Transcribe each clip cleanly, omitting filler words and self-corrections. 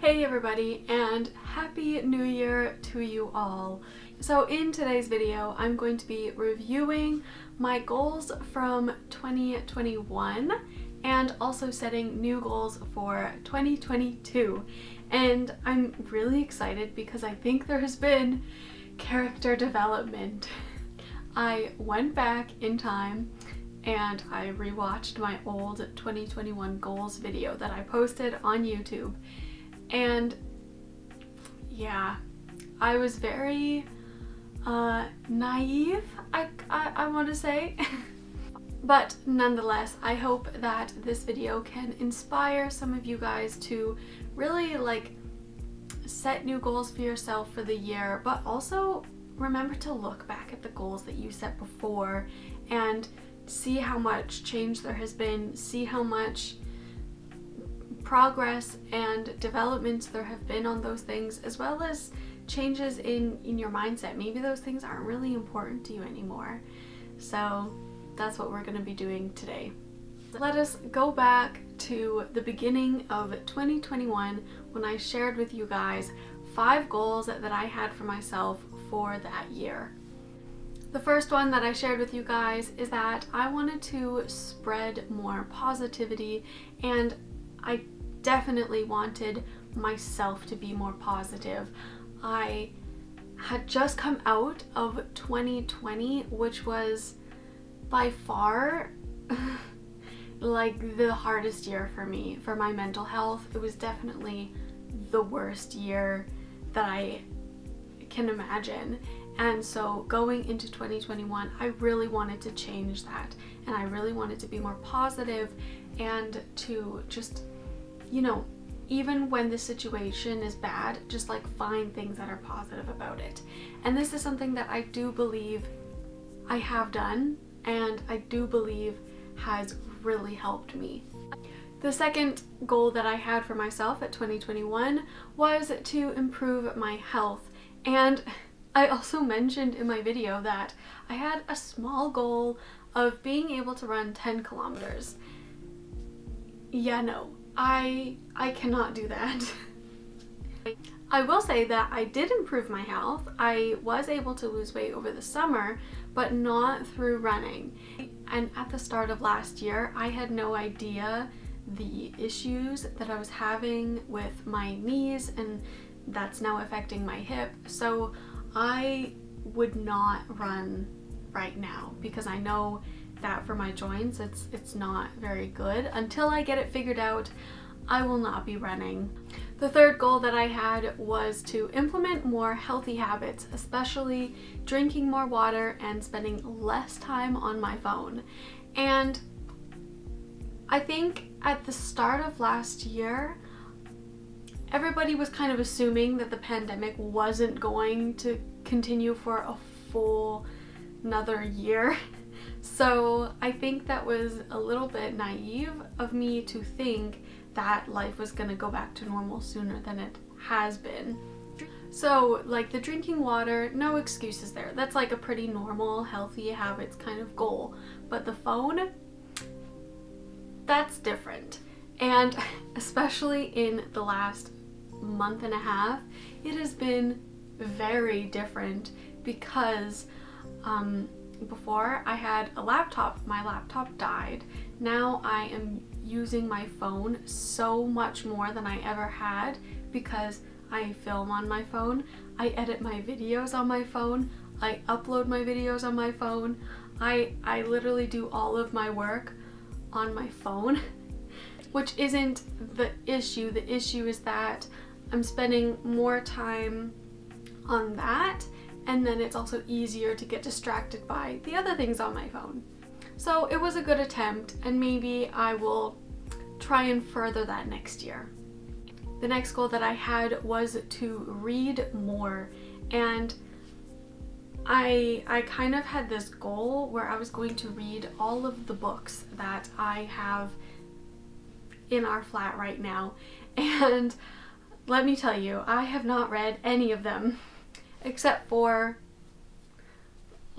Hey everybody, and Happy New Year to you all. So in today's video, I'm going to be reviewing my goals from 2021 and also setting new goals for 2022. And I'm really excited because I think there has been character development. I went back in time and I rewatched my old 2021 goals video that I posted on YouTube. And yeah, I was very naive, I want to say. But nonetheless, I hope that this video can inspire some of you guys to really set new goals for yourself for the year, but also remember to look back at the goals that you set before and see how much change there has been, see how much progress and developments there have been on those things, as well as changes in your mindset. Maybe those things aren't really important to you anymore. So that's what we're going to be doing today. Let us go back to the beginning of 2021 when I shared with you guys 5 goals that I had for myself for that year. The first one that I shared with you guys is that I wanted to spread more positivity, and I definitely wanted myself to be more positive. I had just come out of 2020, which was by far the hardest year for me, for my mental health. It was definitely the worst year that I can imagine. And so going into 2021, I really wanted to change that, and I really wanted to be more positive and to just, even when the situation is bad, just find things that are positive about it. And this is something that I do believe I have done, and I do believe has really helped me. The second goal that I had for myself at 2021 was to improve my health. And I also mentioned in my video that I had a small goal of being able to run 10 kilometers. Yeah, no, I cannot do that. I will say that I did improve my health. I was able to lose weight over the summer, but not through running. And at the start of last year, I had no idea the issues that I was having with my knees, and that's now affecting my hip. So I would not run right now because I know that for my joints it's not very good. Until I get it figured out, I will not be running. The third goal that I had was to implement more healthy habits, especially drinking more water and spending less time on my phone. And I think at the start of last year, everybody was kind of assuming that the pandemic wasn't going to continue for a full another year. So I think that was a little bit naive of me to think that life was going to go back to normal sooner than it has been. So the drinking water, no excuses there. That's a pretty normal, healthy habits kind of goal. But the phone, that's different. And especially in the last month and a half, it has been very different because before I had a laptop. My laptop died. Now I am using my phone so much more than I ever had because I film on my phone, I edit my videos on my phone, I upload my videos on my phone, I literally do all of my work on my phone, which isn't the issue. The issue is that I'm spending more time on that, and then it's also easier to get distracted by the other things on my phone. So it was a good attempt, and maybe I will try and further that next year. The next goal that I had was to read more, and I kind of had this goal where I was going to read all of the books that I have in our flat right now, and let me tell you, I have not read any of them except for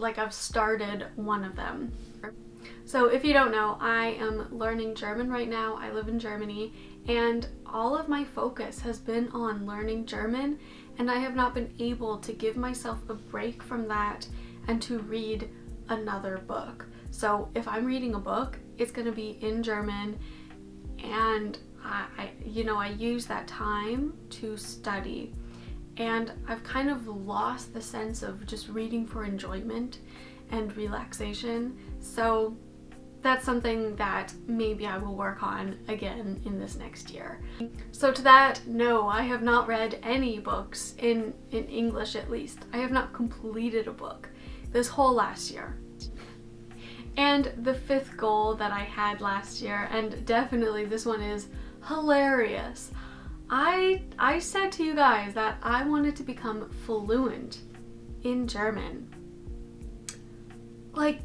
I've started one of them. So if you don't know, I am learning German right now. I live in Germany, and all of my focus has been on learning German, and I have not been able to give myself a break from that and to read another book. So if I'm reading a book, it's going to be in German, and I use that time to study, and I've kind of lost the sense of just reading for enjoyment and relaxation. So that's something that maybe I will work on again in this next year. So to that, no, I have not read any books in English, at least. I have not completed a book this whole last year. And the fifth goal that I had last year, and definitely this one is hilarious. I said to you guys that I wanted to become fluent in German. Like,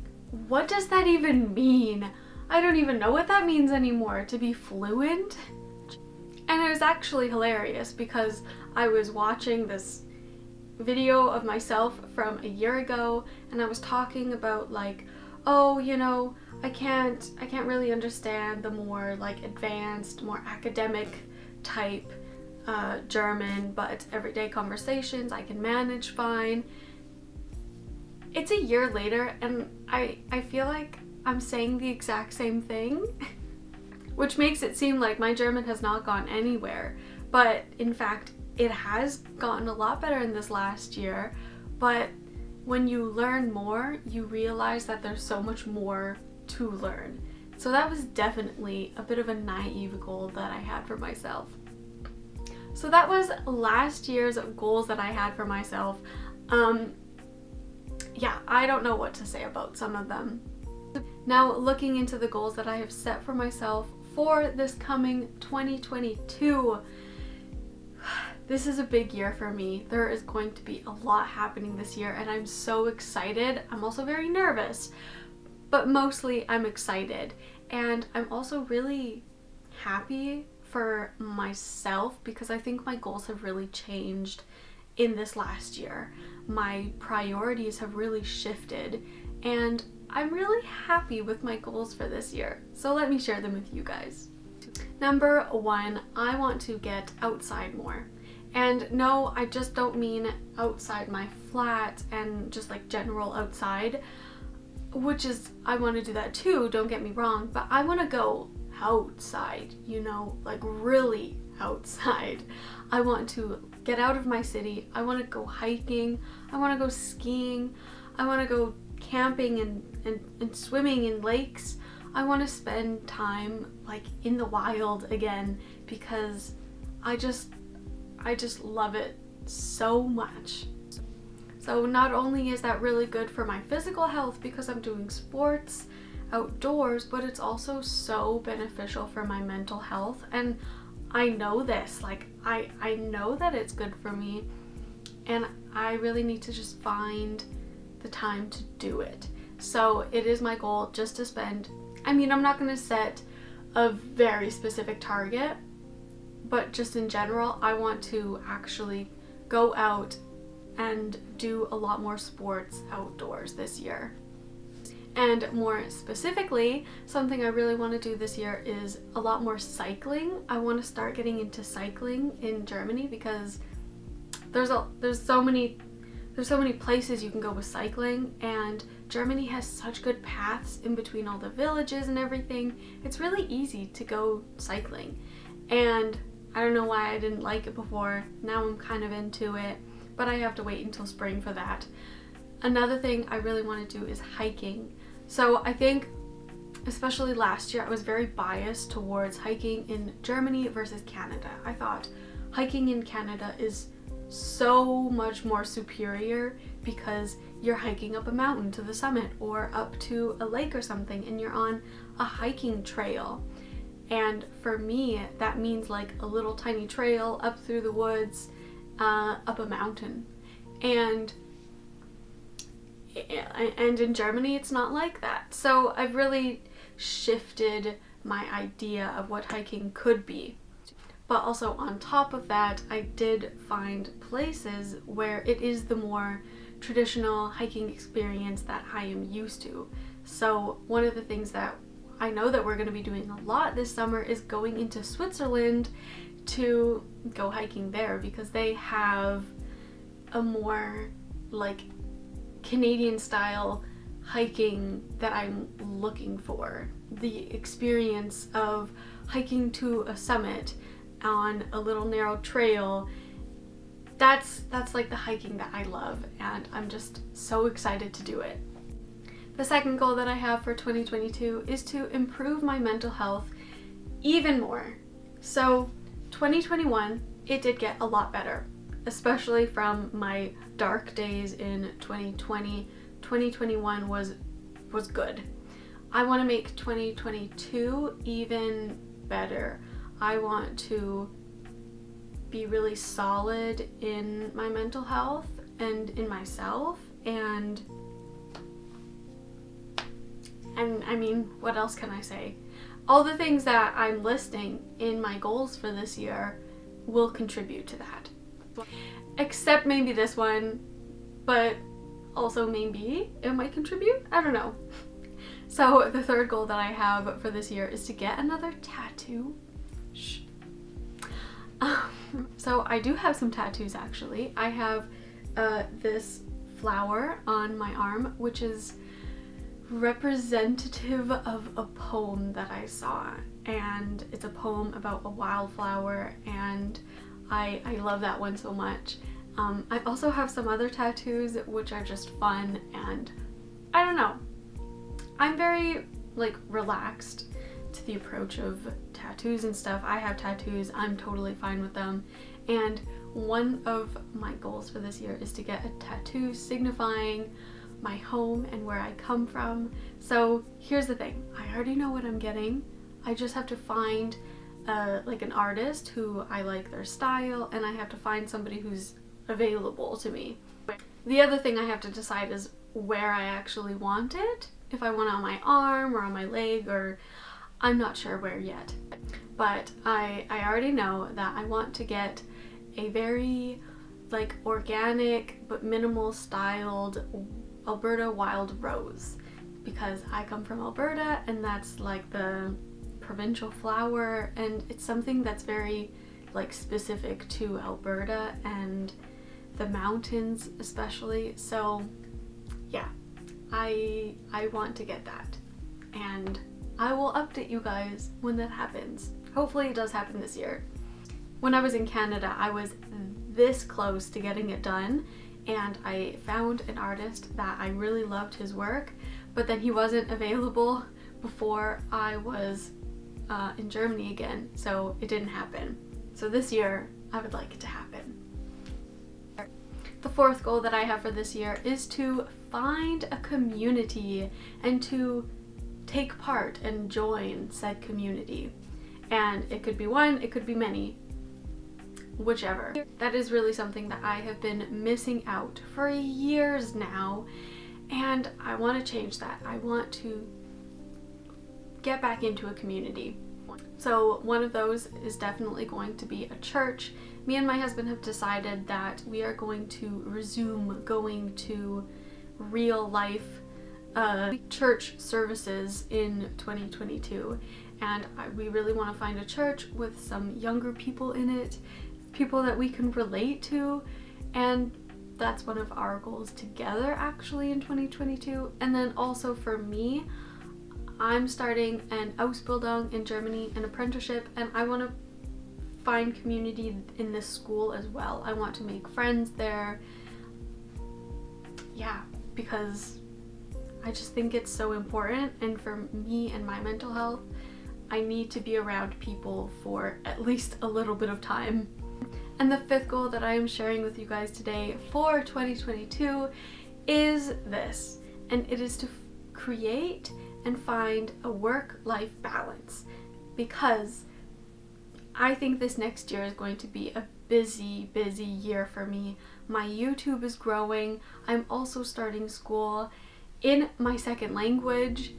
what does that even mean? I don't even know what that means anymore, to be fluent. And it was actually hilarious because I was watching this video of myself from a year ago, and I was talking about like, oh, I can't really understand the more like advanced, more academic type German, but everyday conversations I can manage fine. It's a year later and I feel like I'm saying the exact same thing, which makes it seem like my German has not gone anywhere, but in fact it has gotten a lot better in this last year. But when you learn more, you realize that there's so much more to learn. So that was definitely a bit of a naive goal that I had for myself. So that was last year's goals that I had for myself. Yeah, I don't know what to say about some of them. Now, looking into the goals that I have set for myself for this coming 2022, this is a big year for me. There is going to be a lot happening this year, and I'm so excited. I'm also very nervous, but mostly I'm excited. And I'm also really happy for myself because I think my goals have really changed in this last year. My priorities have really shifted, and I'm really happy with my goals for this year. So let me share them with you guys. Number one, I want to get outside more. And no, I just don't mean outside my flat and just like general outside, which is, I want to do that too, don't get me wrong, but I want to go outside, like really outside. I want to get out of my city. I want to go hiking. I want to go skiing. I want to go camping and swimming in lakes. I want to spend time like in the wild again because I just love it so much. So not only is that really good for my physical health because I'm doing sports outdoors, but it's also so beneficial for my mental health. And I know this, like I know that it's good for me, and I really need to just find the time to do it. So it is my goal just to spend, I'm not going to set a very specific target, but just in general, I want to actually go out and do a lot more sports outdoors this year. And more specifically, something I really want to do this year is a lot more cycling. I want to start getting into cycling in Germany because there's so many places you can go with cycling, and Germany has such good paths in between all the villages and everything. It's really easy to go cycling, and I don't know why I didn't like it before. Now I'm kind of into it, but I have to wait until spring for that. Another thing I really want to do is hiking. So I think, especially last year, I was very biased towards hiking in Germany versus Canada. I thought hiking in Canada is so much more superior because you're hiking up a mountain to the summit or up to a lake or something, and you're on a hiking trail. And for me, that means like a little tiny trail up through the woods, up a mountain. And in Germany, it's not like that. So I've really shifted my idea of what hiking could be. But also on top of that, I did find places where it is the more traditional hiking experience that I am used to. So one of the things that I know that we're going to be doing a lot this summer is going into Switzerland to go hiking there, because they have a more like Canadian style hiking that I'm looking for. The experience of hiking to a summit on a little narrow trail, that's like the hiking that I love, and I'm just so excited to do it. The second goal that I have for 2022 is to improve my mental health even more. So 2021, it did get a lot better, especially from my dark days in 2020. 2021 was good. I want to make 2022 even better. I want to be really solid in my mental health and in myself, and I mean, what else can I say? All the things that I'm listing in my goals for this year will contribute to that. Except maybe this one, but also maybe it might contribute? I don't know. So the third goal that I have for this year is to get another tattoo. Shh. So I do have some tattoos actually. I have this flower on my arm, which is representative of a poem that I saw, and it's a poem about a wildflower, and I love that one so much. I also have some other tattoos which are just fun, and I don't know, I'm very like relaxed to the approach of tattoos and stuff. I have tattoos, I'm totally fine with them, and one of my goals for this year is to get a tattoo signifying my home and where I come from. So here's the thing, I already know what I'm getting. I just have to find like an artist who I like their style, and I have to find somebody who's available to me. The other thing I have to decide is where I actually want it. If I want it on my arm or on my leg, or I'm not sure where yet. But I already know that I want to get a very like organic but minimal styled Alberta wild rose, because I come from Alberta and that's like the provincial flower, and it's something that's very like specific to Alberta and the mountains especially. So yeah, I want to get that, and I will update you guys when that happens. Hopefully it does happen this year. When I was in Canada, I was this close to getting it done, and I found an artist that I really loved his work, but then he wasn't available before I was in Germany again, so it didn't happen. So this year, I would like it to happen. The fourth goal that I have for this year is to find a community and to take part and join said community. And it could be one, it could be many, whichever. That is really something that I have been missing out for years now, and I want to change that. I want to get back into a community. So one of those is definitely going to be a church. Me and my husband have decided that we are going to resume going to real life church services in 2022, and we really want to find a church with some younger people in it, people that we can relate to, and that's one of our goals together actually in 2022. And then also for me, I'm starting an Ausbildung in Germany, an apprenticeship, and I want to find community in this school as well. I want to make friends there. Yeah, because I just think it's so important, and for me and my mental health, I need to be around people for at least a little bit of time. And the fifth goal that I am sharing with you guys today for 2022 is this, and it is to create and find a work-life balance, because I think this next year is going to be a busy year for me. My YouTube is growing. I'm also starting school in my second language.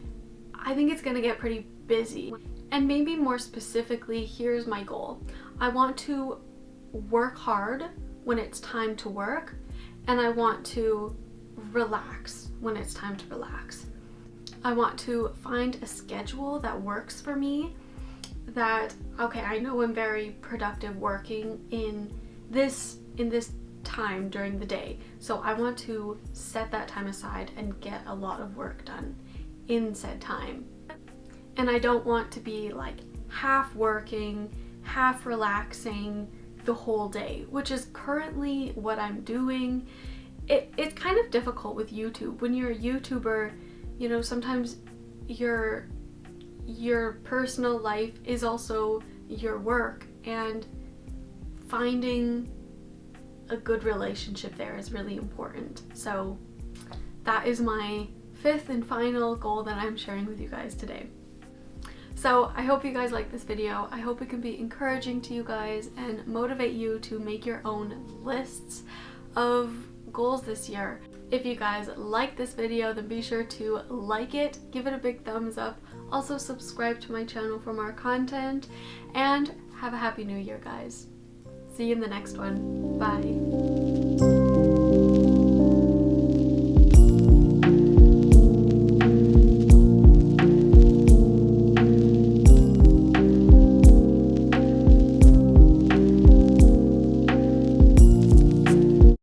I think it's gonna get pretty busy. And maybe more specifically, here's my goal. I want to work hard when it's time to work, and I want to relax when it's time to relax. I want to find a schedule that works for me, that, okay, I know I'm very productive working in this time during the day, so I want to set that time aside and get a lot of work done in said time. And I don't want to be like half working, half relaxing the whole day, which is currently what I'm doing. It's kind of difficult with YouTube. When you're a YouTuber, you know, sometimes your personal life is also your work, and finding a good relationship there is really important. So that is my 5th and final goal that I'm sharing with you guys today. So I hope you guys like this video. I hope it can be encouraging to you guys and motivate you to make your own lists of goals this year. If you guys like this video, then be sure to like it, give it a big thumbs up, also subscribe to my channel for more content, and have a happy new year, guys. See you in the next one. Bye.